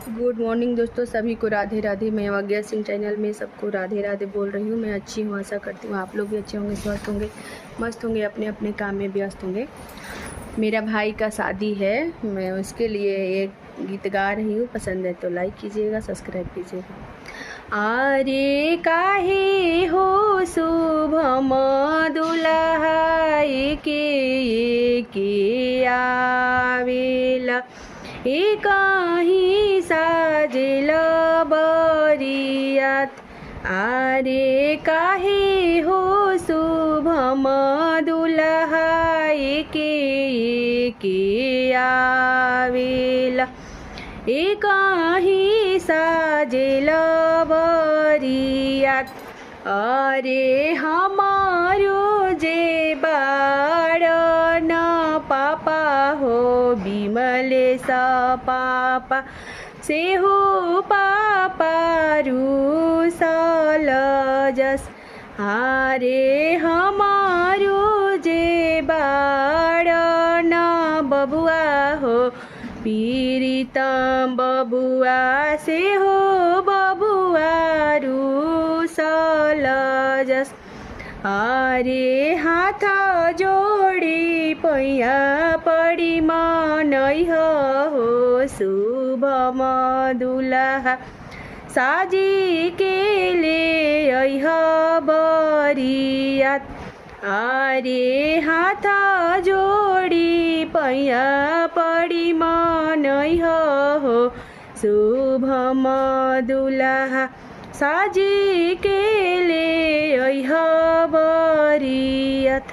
Good morning दोस्तों, सभी को राधे राधे। मैं अवज्ञा सिंह चैनल में सबको राधे राधे बोल रही हूँ। मैं अच्छी हूँ, आशा करती हूँ आप लोग भी अच्छे होंगे, स्वस्थ होंगे, मस्त होंगे, अपने अपने काम में व्यस्त होंगे। मेरा भाई का शादी है, मैं उसके लिए एक गीत गा रही हूँ। पसंद है तो लाइक कीजिएगा, सब्सक्राइब कीजिएगा। आरे काहे हो शुभम दुल्हा के आवेला, काही साजेल बरियात। आरे काहे हो शुभम दुल्हा के आवेला, काही साजेल बरियात। अरे हमारो जे बाड़ न पापा हो विमलेश पापा, से हो पापा रुसल जस। अरे हमारो जे बाड़ न बबुआ हो पीड़ितम बबुआ, से हो बबुआ रुसल जस। अरे हाथ जोड़ी पैया पड़ी मनई हो शुभम दुल्हा, साजी के ले अइह बरियात। अरे हाथ जोड़ी पैया पड़ी मनई हो शुभम दुल्हा, साजी के ले अइह बरियात।